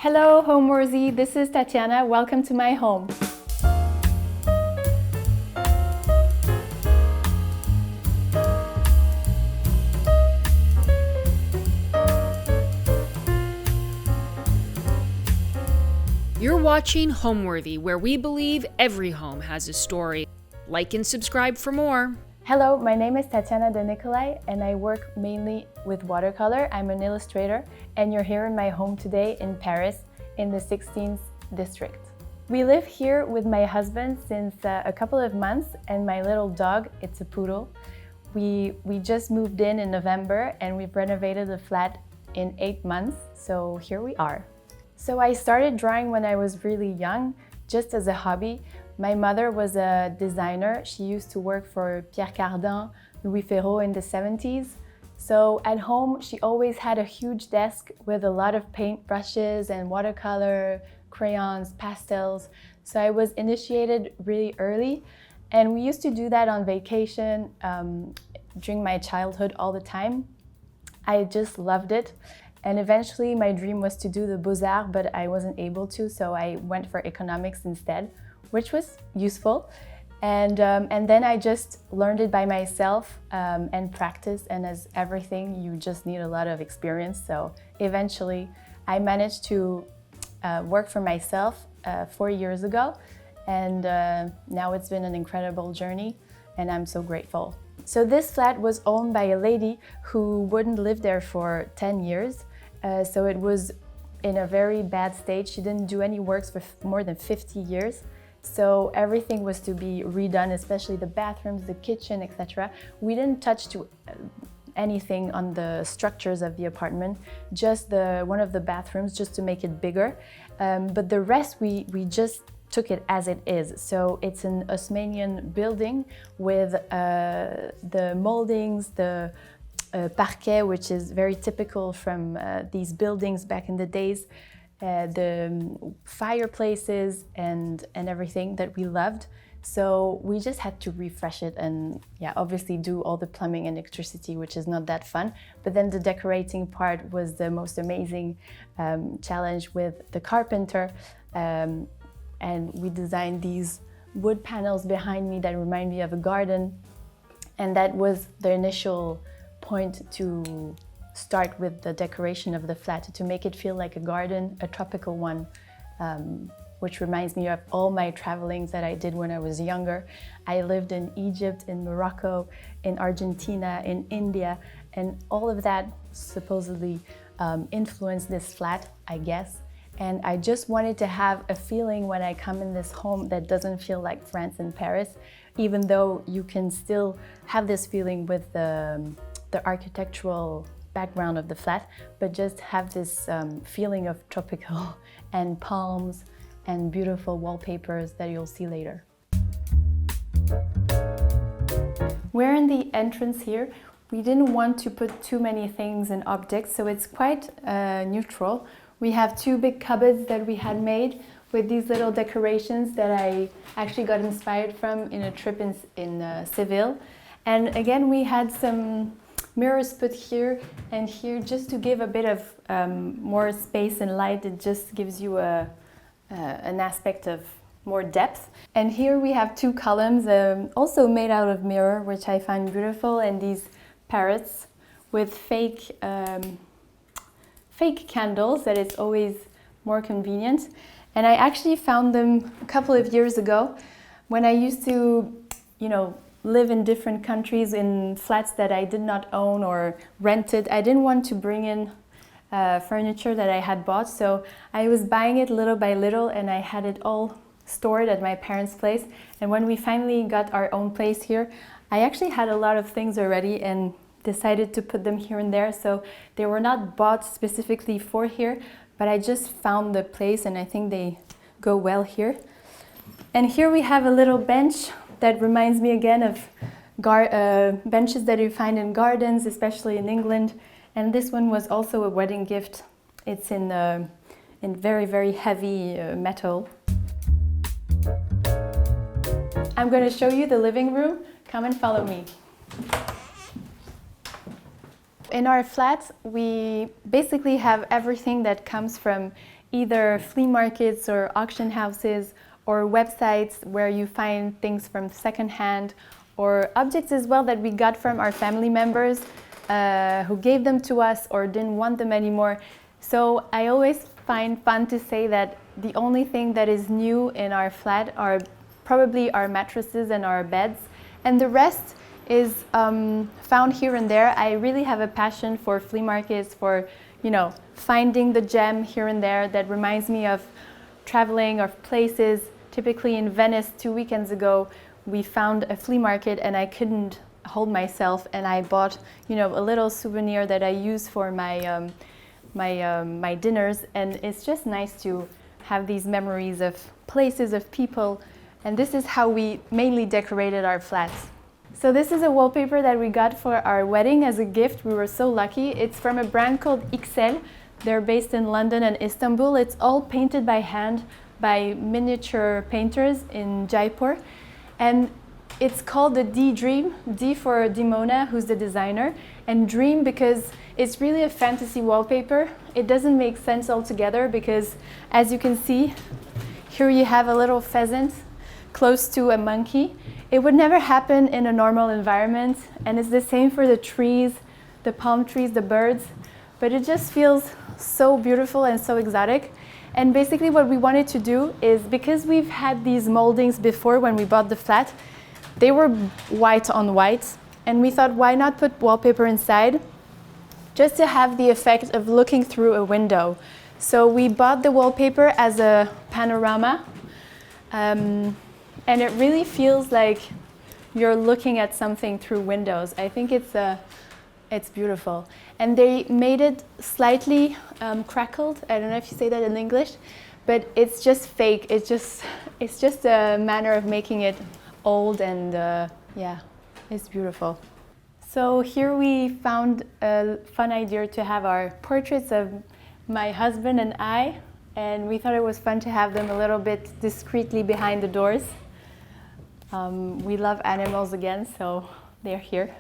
Hello, Homeworthy. This is Tatiana. Welcome to my home. You're watching Homeworthy, where we believe every home has a story. Like and subscribe for more. Hello, my name is Tatianna de Nicolay and I work mainly with watercolor. I'm an illustrator and you're here in my home today in Paris in the 16th district. We live here with my husband since a couple of months and my little dog, it's a poodle. We just moved in November and we've renovated the flat in 8 months, so here we are. So I started drawing when I was really young, just as a hobby. My mother was a designer. She used to work for Pierre Cardin, Louis Ferraud in the 70s. So at home, she always had a huge desk with a lot of paint brushes and watercolor, crayons, pastels. So I was initiated really early. And we used to do that on vacation during my childhood all the time. I just loved it. And eventually my dream was to do the Beaux-Arts, but I wasn't able to, so I went for economics instead, which was useful. And then I just learned it by myself and practice, and as everything, you just need a lot of experience. So eventually I managed to work for myself 4 years ago, and now it's been an incredible journey, and I'm so grateful. So this flat was owned by a lady who wouldn't live there for 10 years. So it was in a very bad state. She didn't do any works for more than 50 years. So everything was to be redone, especially the bathrooms, the kitchen, etc. We didn't touch to anything on the structures of the apartment, just one of the bathrooms, just to make it bigger. But the rest, we just took it as it is. So it's an Haussmanian building with the moldings, the parquet, which is very typical from these buildings back in the days, the fireplaces and everything that we loved. So we just had to refresh it and obviously do all the plumbing and electricity, which is not that fun. But then the decorating part was the most amazing challenge with the carpenter. And we designed these wood panels behind me that remind me of a garden. And that was the initial point to start with the decoration of the flat, to make it feel like a garden, a tropical one, which reminds me of all my travelings that I did when I was younger. I lived in Egypt, in Morocco, in Argentina, in India, and all of that supposedly influenced this flat, I guess. And I just wanted to have a feeling when I come in this home that doesn't feel like France and Paris, even though you can still have this feeling with the architectural background of the flat, but just have this feeling of tropical and palms and beautiful wallpapers that you'll see later. We're in the entrance here. We didn't want to put too many things and objects, so it's quite neutral. We have 2 big cupboards that we had made with these little decorations that I actually got inspired from in a trip in Seville. And again, we had some mirrors put here and here just to give a bit of more space and light. It just gives you an aspect of more depth. And here we have 2 columns also made out of mirror, which I find beautiful, and these parrots with fake candles that is always more convenient. And I actually found them a couple of years ago when I used to, live in different countries in flats that I did not own or rented. I didn't want to bring in furniture that I had bought, so I was buying it little by little and I had it all stored at my parents' place. And when we finally got our own place here, I actually had a lot of things already and decided to put them here and there. So they were not bought specifically for here, but I just found the place and I think they go well here. And here we have a little bench that reminds me again of benches that you find in gardens, especially in England. And this one was also a wedding gift. It's in very, very heavy metal. I'm going to show you the living room. Come and follow me. in our flat, we basically have everything that comes from either flea markets or auction houses or websites where you find things from secondhand, or objects as well that we got from our family members who gave them to us or didn't want them anymore. So I always find fun to say that the only thing that is new in our flat are probably our mattresses and our beds, and the rest is found here and there. I really have a passion for flea markets, for finding the gem here and there that reminds me of traveling, of places. Typically in Venice 2 weekends ago, we found a flea market and I couldn't hold myself, and I bought a little souvenir that I use for my my dinners, and it's just nice to have these memories of places, of people, and this is how we mainly decorated our flats. So this is a wallpaper that we got for our wedding as a gift. We were so lucky. It's from a brand called XL. They're based in London and Istanbul. It's all painted by hand by miniature painters in Jaipur, and it's called the D Dream. D for Dimona, who's the designer, and Dream because it's really a fantasy wallpaper. It doesn't make sense altogether because, as you can see, here you have a little pheasant close to a monkey. It would never happen in a normal environment, and it's the same for the trees, the palm trees, the birds, but it just feels so beautiful and so exotic. And basically what we wanted to do is, because we've had these moldings before when we bought the flat, they were white on white, and we thought, why not put wallpaper inside, just to have the effect of looking through a window. So we bought the wallpaper as a panorama, and it really feels like you're looking at something through windows. I think it's beautiful. And they made it slightly crackled. I don't know if you say that in English, but it's just fake. It's just a manner of making it old, and yeah, it's beautiful. So here we found a fun idea to have our portraits of my husband and I, and we thought it was fun to have them a little bit discreetly behind the doors. We love animals again, so they're here.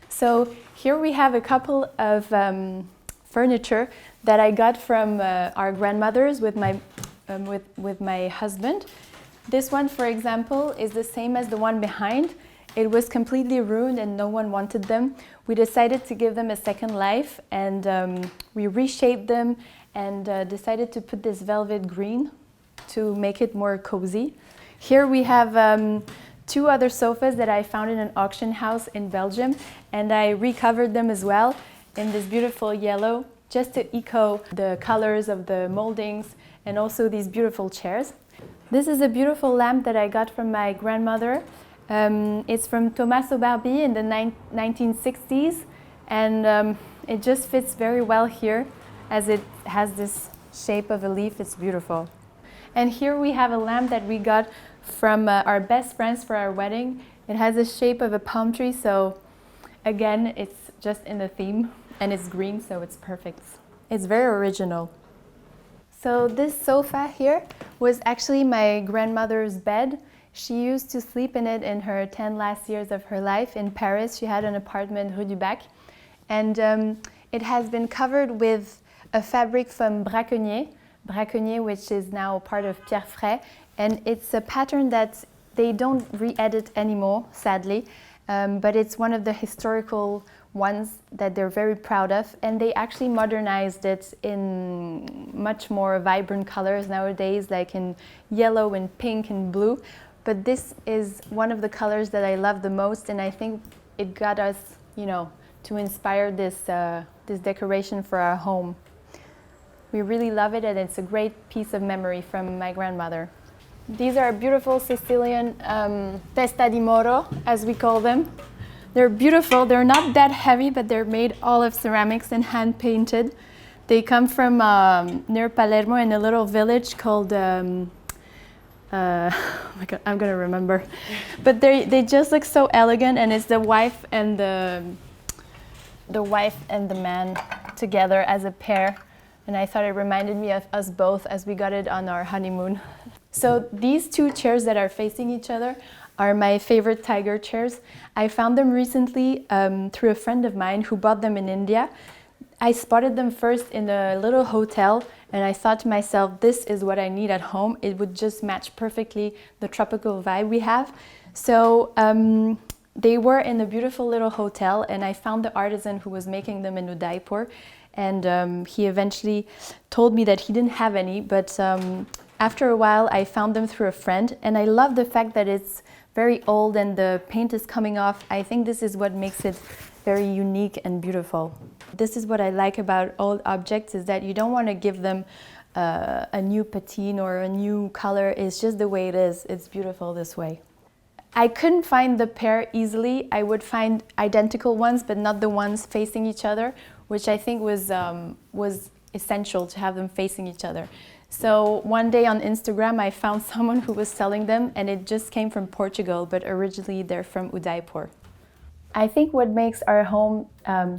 So here we have a couple of furniture that I got from our grandmothers with my husband. This one, for example, is the same as the one behind. It was completely ruined and no one wanted them. We decided to give them a second life, and we reshaped them and decided to put this velvet green to make it more cozy. Here we have two other sofas that I found in an auction house in Belgium, and I recovered them as well in this beautiful yellow, just to echo the colors of the moldings and also these beautiful chairs. This is a beautiful lamp that I got from my grandmother. It's from Tommaso Barbi in the 1960s, and it just fits very well here as it has this shape of a leaf. It's beautiful. And here we have a lamp that we got from our best friends for our wedding. It has the shape of a palm tree, so again, it's just in the theme, and it's green, so it's perfect. It's very original. So this sofa here was actually my grandmother's bed. She used to sleep in it in her 10 last years of her life in Paris. She had an apartment Rue du Bac, and it has been covered with a fabric from Braconnier, which is now part of Pierre Fray, and it's a pattern that they don't re-edit anymore, sadly, but it's one of the historical ones that they're very proud of, and they actually modernized it in much more vibrant colors nowadays, like in yellow and pink and blue. But this is one of the colors that I love the most, and I think it got us, to inspire this decoration for our home. We really love it, and it's a great piece of memory from my grandmother. These are beautiful Sicilian testa di moro, as we call them. They're beautiful. They're not that heavy, but they're made all of ceramics and hand painted. They come from near Palermo in a little village called, oh my God, I'm gonna remember. But they just look so elegant, and it's the wife and the man together as a pair. And I thought it reminded me of us both as we got it on our honeymoon. So these two chairs that are facing each other are my favorite tiger chairs. I found them recently through a friend of mine who bought them in India. I spotted them first in a little hotel and I thought to myself, this is what I need at home. It would just match perfectly the tropical vibe we have. So they were in a beautiful little hotel and I found the artisan who was making them in Udaipur, and he eventually told me that he didn't have any, but after a while I found them through a friend, and I love the fact that it's very old and the paint is coming off. I think this is what makes it very unique and beautiful. This is what I like about old objects, is that you don't want to give them a new patina or a new color. It's just the way it is. It's beautiful this way. I couldn't find the pair easily. I would find identical ones, but not the ones facing each other, which I think was essential to have them facing each other. So one day on Instagram, I found someone who was selling them, and it just came from Portugal, but originally they're from Udaipur. I think what makes our home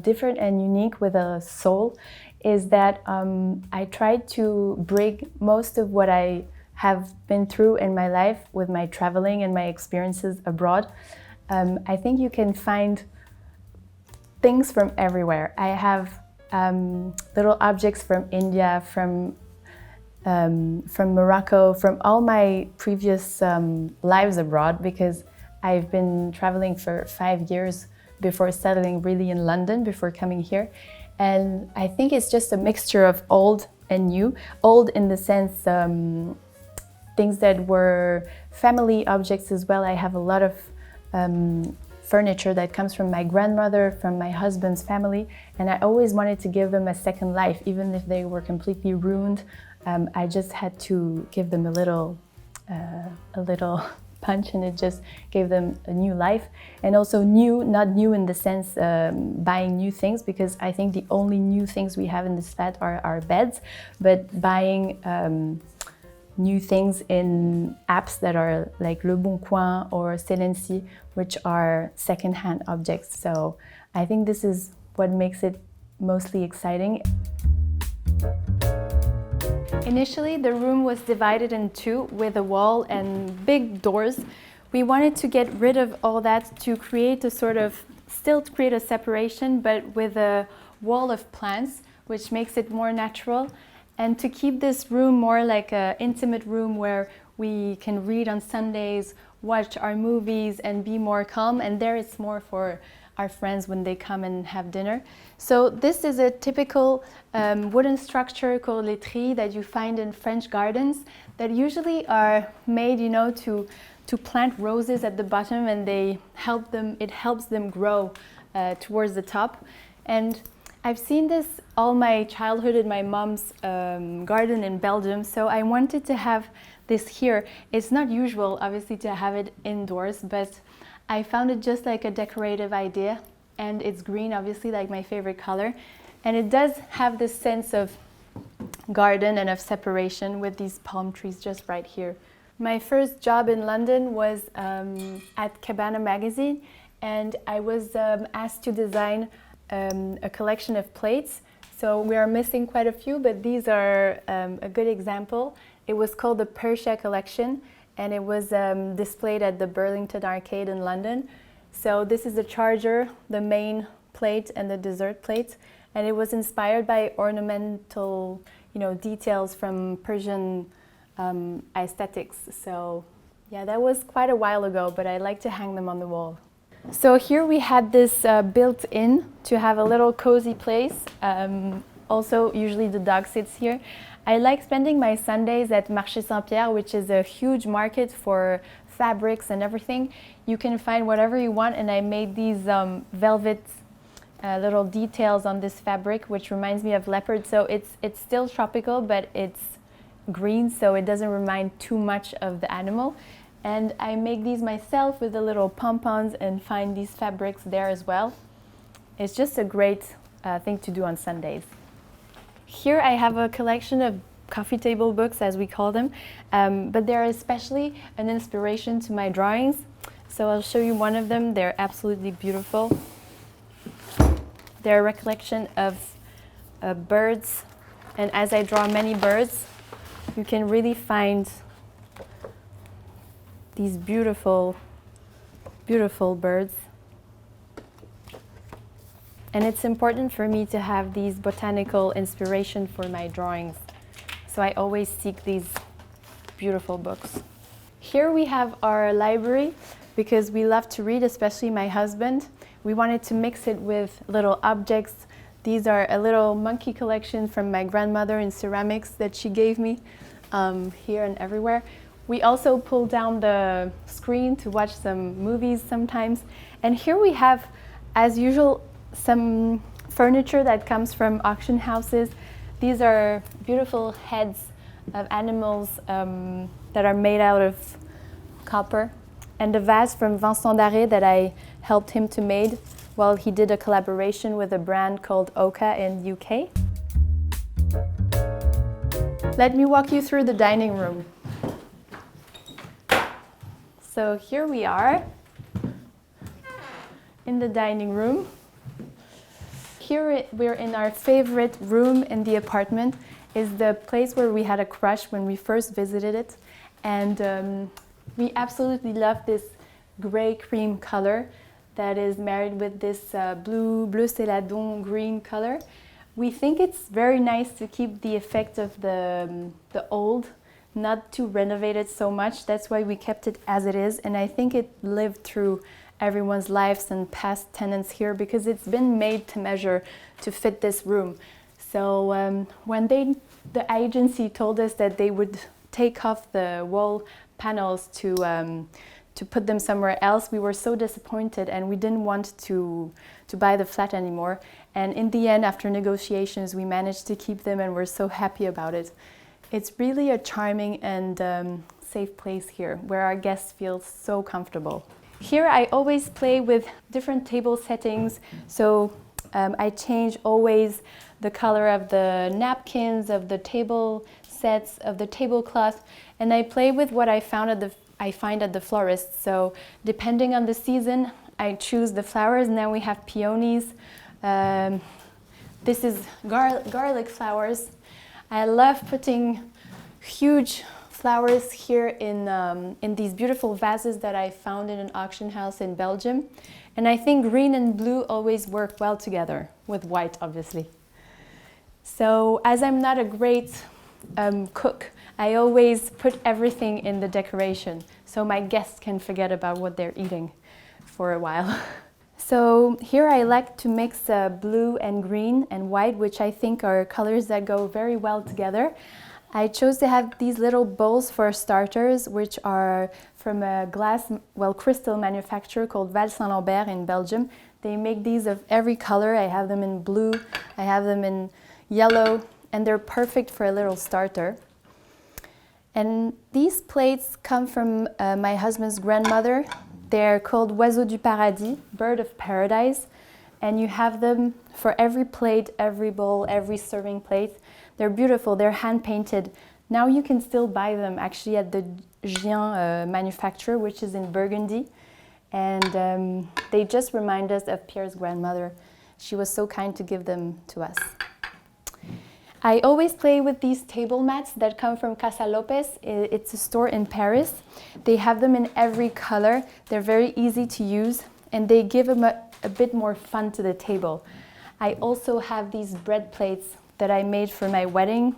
different and unique with a soul is that I tried to bring most of what I have been through in my life with my traveling and my experiences abroad. I think you can find things from everywhere. I have little objects from India, from Morocco, from all my previous lives abroad, because I've been traveling for 5 years before settling really in London, before coming here. And I think it's just a mixture of old and new. Old in the sense, things that were family objects as well. I have a lot of furniture that comes from my grandmother, from my husband's family, and I always wanted to give them a second life, even if they were completely ruined. I just had to give them a little punch, and it just gave them a new life. And also new, not new in the sense buying new things, because I think the only new things we have in this flat are our beds, but buying new things in apps that are like Le Bon Coin or Celency, which are second-hand objects. So I think this is what makes it mostly exciting. Initially, the room was divided in two with a wall and big doors. We wanted to get rid of all that to create a sort of, still to create a separation, but with a wall of plants, which makes it more natural. And to keep this room more like an intimate room where we can read on Sundays, watch our movies and be more calm. And there it's more for our friends when they come and have dinner. So this is a typical wooden structure called laiterie that you find in French gardens that usually are made, you know, to plant roses at the bottom, and it helps them grow towards the top. And I've seen this all my childhood in my mom's garden in Belgium, so I wanted to have this here. It's not usual, obviously, to have it indoors, but I found it just like a decorative idea, and it's green, obviously, like my favorite color. And it does have this sense of garden and of separation with these palm trees just right here. My first job in London was at Cabana magazine, and I was asked to design a collection of plates. So we are missing quite a few, but these are a good example. It was called the Persia collection, and it was displayed at the Burlington Arcade in London. So this is the charger, the main plate, and the dessert plate, and it was inspired by ornamental, details from Persian aesthetics. So yeah, that was quite a while ago, but I like to hang them on the wall. So here we had this built in to have a little cozy place. Also, usually the dog sits here. I like spending my Sundays at Marché Saint-Pierre, which is a huge market for fabrics and everything. You can find whatever you want, and I made these velvet little details on this fabric, which reminds me of leopard. So it's still tropical, but it's green, so it doesn't remind too much of the animal. And I make these myself with the little pompons and find these fabrics there as well. It's just a great thing to do on Sundays. Here I have a collection of coffee table books, as we call them, but they're especially an inspiration to my drawings. So I'll show you one of them. They're absolutely beautiful. They're a recollection of birds, and as I draw many birds, you can really find these beautiful beautiful birds. And it's important for me to have these botanical inspiration for my drawings. So I always seek these beautiful books. Here we have our library because we love to read, especially my husband. We wanted to mix it with little objects. These are a little monkey collection from my grandmother in ceramics that she gave me here and everywhere. We also pull down the screen to watch some movies sometimes. And here we have, as usual, some furniture that comes from auction houses. These are beautiful heads of animals that are made out of copper. And the vase from Vincent Darré that I helped him to make while he did a collaboration with a brand called Oka in UK. Let me walk you through the dining room. So here we are in the dining room. Here we're in our favorite room in the apartment. Is the place where we had a crush when we first visited it. And we absolutely love this gray cream color that is married with this bleu céladon green color. We think it's very nice to keep the effect of the old, not to renovate it so much. That's why we kept it as it is. And I think it lived through everyone's lives and past tenants here because it's been made to measure to fit this room. So when the agency told us that they would take off the wall panels to put them somewhere else, we were so disappointed and we didn't want to buy the flat anymore. And in the end, after negotiations, we managed to keep them and we're so happy about it. It's really a charming and safe place here where our guests feel so comfortable. Here I always play with different table settings, so I change always the color of the napkins, of the table sets, of the tablecloth, and I play with what I find at the florist. So depending on the season, I choose the flowers. Now we have peonies. This is garlic flowers. I love putting huge flowers here in these beautiful vases that I found in an auction house in Belgium. And I think green and blue always work well together, with white obviously. So as I'm not a great cook, I always put everything in the decoration so my guests can forget about what they're eating for a while. So here I like to mix blue and green and white, which I think are colors that go very well together. I chose to have these little bowls for starters, which are from a crystal manufacturer called Val Saint-Lambert in Belgium. They make these of every color. I have them in blue, I have them in yellow, and they're perfect for a little starter. And these plates come from my husband's grandmother. They're called Oiseau du Paradis, bird of paradise. And you have them for every plate, every bowl, every serving plate. They're beautiful, they're hand-painted. Now you can still buy them actually at the Gien manufacturer, which is in Burgundy. And they just remind us of Pierre's grandmother. She was so kind to give them to us. I always play with these table mats that come from Casa Lopez. It's a store in Paris. They have them in every color. They're very easy to use and they give them a bit more fun to the table. I also have these bread plates that I made for my wedding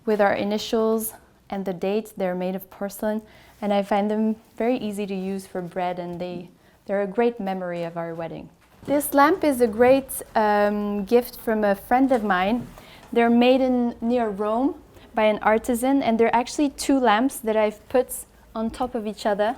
with our initials and the date. They're made of porcelain and I find them very easy to use for bread and they're a great memory of our wedding. This lamp is a great gift from a friend of mine. They're made near Rome by an artisan and they're actually two lamps that I've put on top of each other.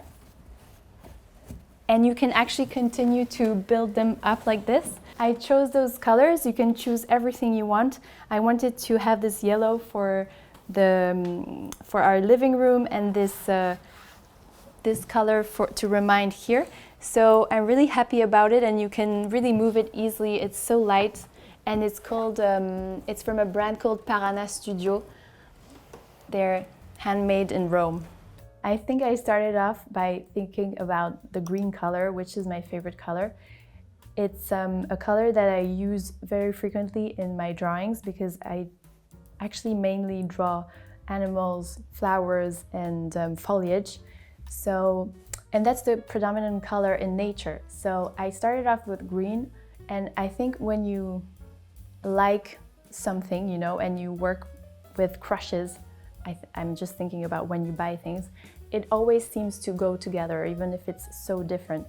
And you can actually continue to build them up like this. I chose those colors. You can choose everything you want. I wanted to have this yellow for our living room and this color to remind here. So I'm really happy about it and you can really move it easily. It's so light and it's called, it's from a brand called Parana Studio. They're handmade in Rome. I think I started off by thinking about the green color, which is my favorite color. It's a color that I use very frequently in my drawings because I actually mainly draw animals, flowers, and foliage. So And that's the predominant color in nature. So I started off with green, and I think when you like something, you know, and you work with crushes, I'm just thinking about when you buy things, it always seems to go together, even if it's so different.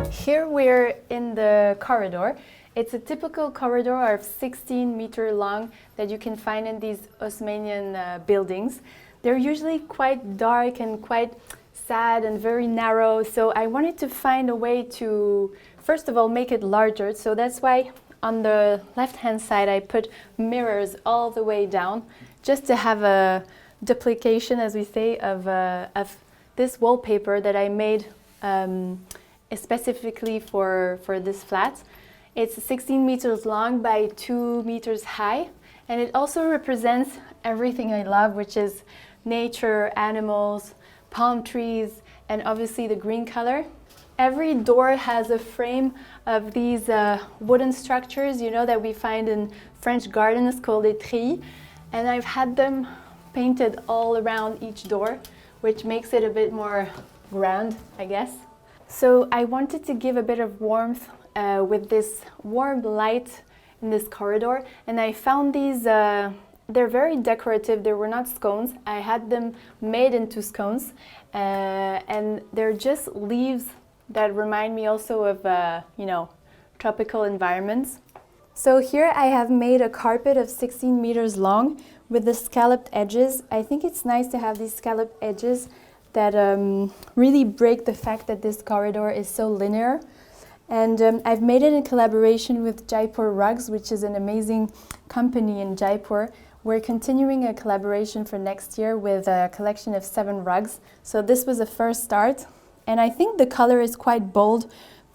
Here we're in the corridor. It's a typical corridor of 16 meters long that you can find in these Haussmanian buildings. They're usually quite dark and quite sad and very narrow, so I wanted to find a way to, first of all, make it larger. So that's why on the left-hand side I put mirrors all the way down, just to have a duplication, as we say, of this wallpaper that I made specifically for this flat. It's 16 meters long by 2 meters high, and it also represents everything I love, which is nature, animals, palm trees, and obviously the green color. Every door has a frame of these wooden structures, you know, that we find in French gardens called des trellises, and I've had them painted all around each door, which makes it a bit more grand, I guess. So I wanted to give a bit of warmth with this warm light in this corridor, and I found these, they're very decorative. They were not scones. I had them made into scones, and they're just leaves that remind me also of, you know, tropical environments. So here I have made a carpet of 16 meters long with the scalloped edges. I think it's nice to have these scalloped edges that really break the fact that this corridor is so linear. And I've made it in collaboration with Jaipur Rugs, which is an amazing company in Jaipur. We're continuing a collaboration for next year with a collection of 7 rugs. So this was a first start. And I think the color is quite bold,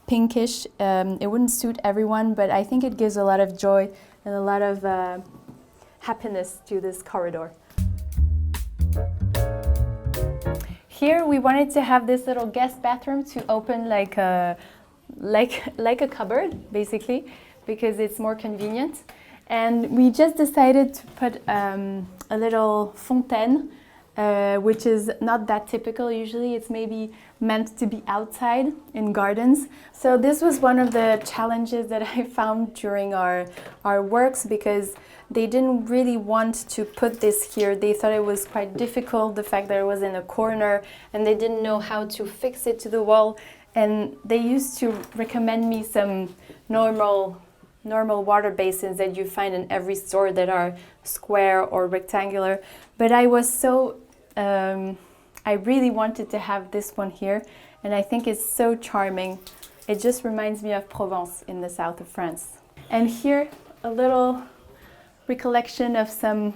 pinkish. It wouldn't suit everyone, but I think it gives a lot of joy and a lot of happiness to this corridor. Here we wanted to have this little guest bathroom to open like a cupboard, basically, because it's more convenient. And we just decided to put a little fontaine, which is not that typical. Usually it's maybe meant to be outside in gardens. So this was one of the challenges that I found during our works, because they didn't really want to put this here. They thought it was quite difficult, the fact that it was in a corner, and they didn't know how to fix it to the wall. And they used to recommend me some normal water basins that you find in every store that are square or rectangular. But I was so, I really wanted to have this one here, and I think it's so charming. It just reminds me of Provence in the south of France. And here, a little recollection of some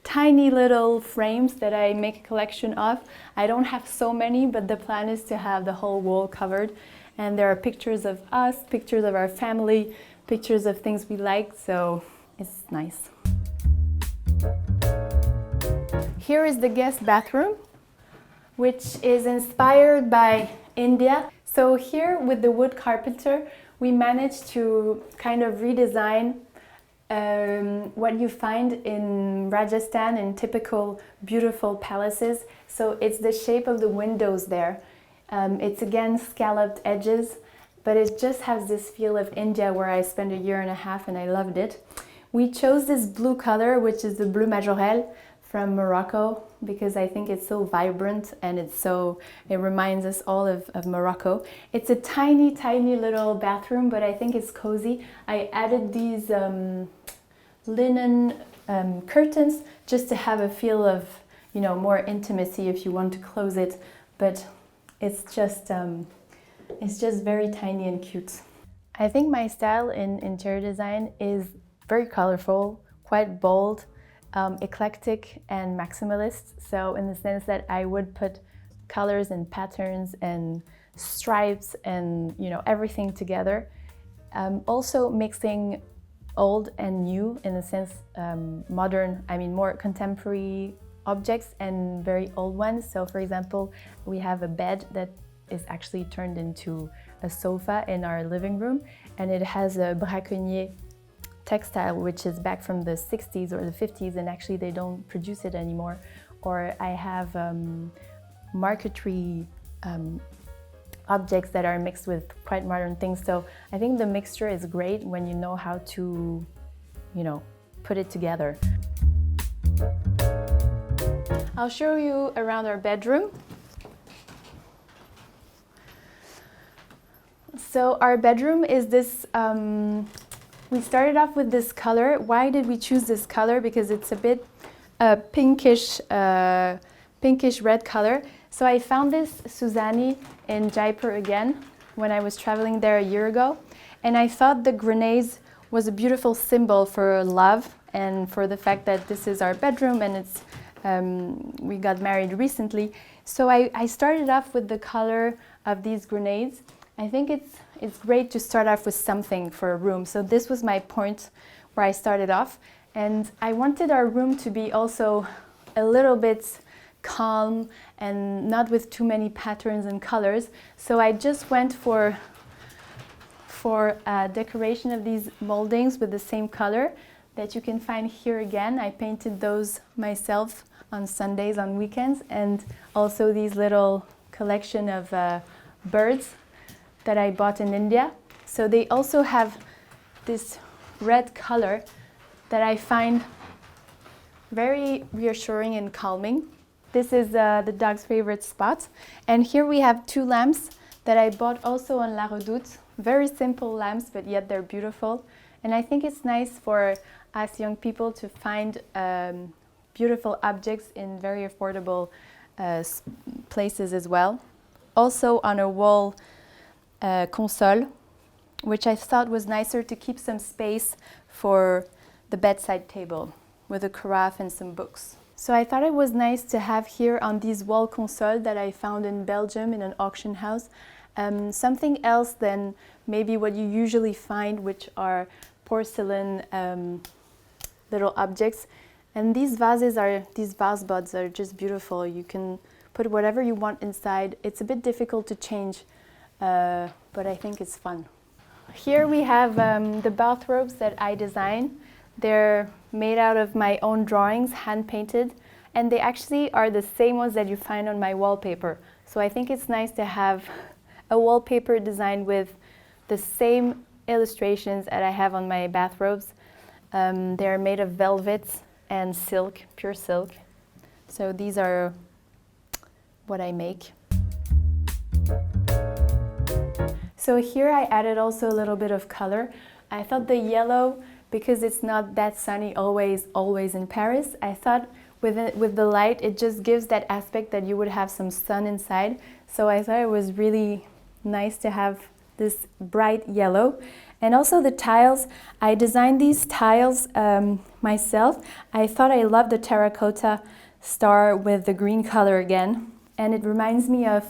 tiny little frames that I make a collection of. I don't have so many, but the plan is to have the whole wall covered. And there are pictures of us, pictures of our family, pictures of things we like, so it's nice. Here is the guest bathroom, which is inspired by India. So here with the wood carpenter, we managed to kind of redesign what you find in Rajasthan in typical beautiful palaces. So it's the shape of the windows there. It's again scalloped edges, but it just has this feel of India, where I spent a year and a half and I loved it. We chose this blue color, which is the bleu majorelle from Morocco, because I think it's so vibrant and it reminds us all of Morocco. It's a tiny, tiny little bathroom, but I think it's cozy. I added these linen curtains just to have a feel of, you know, more intimacy if you want to close it, but it's just very tiny and cute. I think my style in interior design is very colorful, quite bold, eclectic and maximalist. So in the sense that I would put colors and patterns and stripes and, you know, everything together. Also mixing old and new, in a sense, modern, I mean more contemporary objects and very old ones. So for example, we have a bed that is actually turned into a sofa in our living room, and it has a braconnier textile, which is back from the 60s or the 50s, and actually they don't produce it anymore. or I have marquetry objects that are mixed with quite modern things. So I think the mixture is great when you know how to, put it together. I'll show you around our bedroom. So our bedroom is this, we started off with this color. Why did we choose this color? Because it's a bit pinkish red color. So I found this Suzani in Jaipur again when I was traveling there a year ago. And I thought the grenades was a beautiful symbol for love and for the fact that this is our bedroom and it's we got married recently. So I started off with the color of these grenades. I think it's great to start off with something for a room. So this was my point where I started off. And I wanted our room to be also a little bit calm and not with too many patterns and colors. So I just went for a decoration of these moldings with the same color that you can find here again. I painted those myself on Sundays, on weekends, and also these little collection of birds that I bought in India. So they also have this red color that I find very reassuring and calming. This is the dog's favorite spot. And here we have two lamps that I bought also on La Redoute. Very simple lamps, but yet they're beautiful. And I think it's nice for us young people to find beautiful objects in very affordable places as well. Also on a wall console, which I thought was nicer to keep some space for the bedside table with a carafe and some books. So I thought it was nice to have here on these wall consoles that I found in Belgium in an auction house, something else than maybe what you usually find, which are porcelain little objects. And these vase buds are just beautiful. You can put whatever you want inside. It's a bit difficult to change, but I think it's fun. Here we have the bathrobes that I design. They're made out of my own drawings, hand-painted, and they actually are the same ones that you find on my wallpaper. So I think it's nice to have a wallpaper designed with the same illustrations that I have on my bathrobes. They're made of velvet and silk, pure silk. So these are what I make. So here I added also a little bit of color. I thought the yellow, because it's not that sunny always in Paris, I thought with the light it just gives that aspect that you would have some sun inside. So I thought it was really nice to have this bright yellow. And also the tiles, I designed these tiles myself. I thought I loved the terracotta star with the green color again. And it reminds me of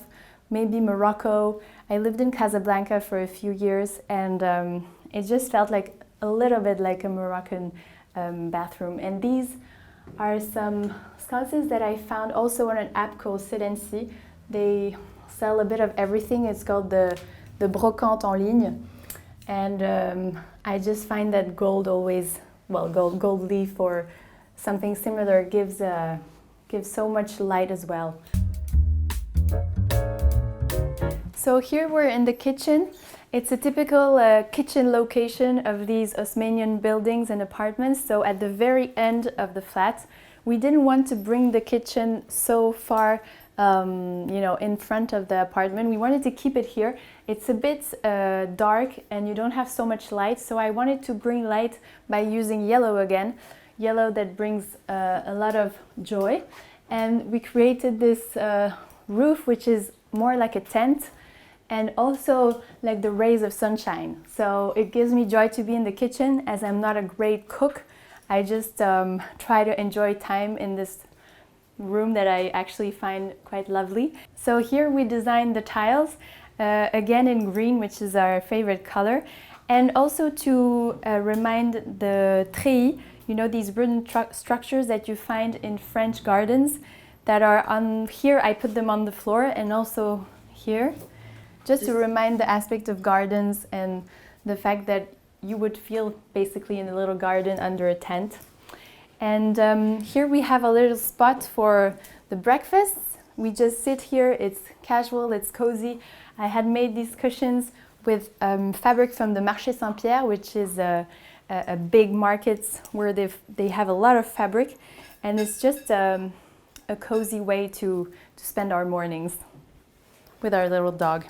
maybe Morocco. I lived in Casablanca for a few years, and it just felt like a little bit like a Moroccan bathroom. And these are some sconces that I found also on an app called Sit and See. They sell a bit of everything. It's called the brocante en ligne. And I just find that gold always, well, gold leaf or something similar gives so much light as well. So here we're in the kitchen. It's a typical kitchen location of these Haussmanian buildings and apartments. So at the very end of the flat, we didn't want to bring the kitchen so far, in front of the apartment. We wanted to keep it here. It's a bit dark and you don't have so much light. So I wanted to bring light by using yellow again, yellow that brings a lot of joy. And we created this roof, which is more like a tent, and also like the rays of sunshine. So it gives me joy to be in the kitchen. As I'm not a great cook, I just try to enjoy time in this room that I actually find quite lovely. So here we designed the tiles, again in green, which is our favorite color, and also to remind the treillis, these wooden structures that you find in French gardens that are on here. I put them on the floor and also here, just to remind the aspect of gardens and the fact that you would feel basically in a little garden under a tent. And here we have a little spot for the breakfast. We just sit here, it's casual, it's cozy. I had made these cushions with fabric from the Marché Saint-Pierre, which is a big market where they have a lot of fabric. And it's just a cozy way to spend our mornings with our little dog.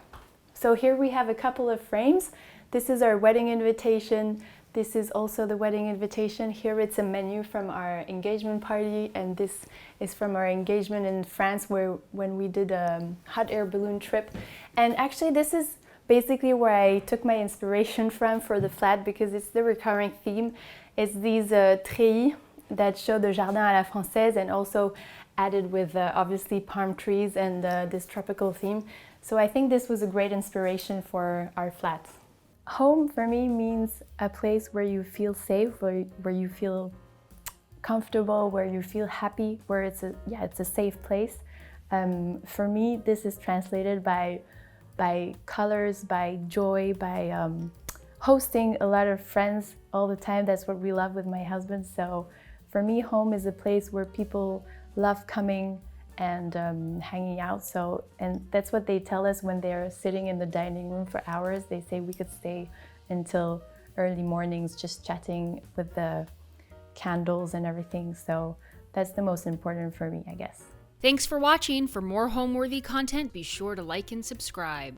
So here we have a couple of frames. This is our wedding invitation. This is also the wedding invitation. Here it's a menu from our engagement party, and this is from our engagement in France when we did a hot air balloon trip. And actually this is basically where I took my inspiration from for the flat, because it's the recurring theme. It's these treillis that show the jardin à la française, and also added with obviously palm trees and this tropical theme. So I think this was a great inspiration for our flat. Home for me means a place where you feel safe, where you feel comfortable, where you feel happy, where it's a safe place. For me, this is translated by colors, by joy, by hosting a lot of friends all the time. That's what we love with my husband. So for me, home is a place where people love coming and hanging out. And that's what they tell us when they're sitting in the dining room for hours. They say we could stay until early mornings just chatting with the candles and everything. So that's the most important for me, I guess. Thanks for watching. For more Homeworthy content, be sure to like and subscribe.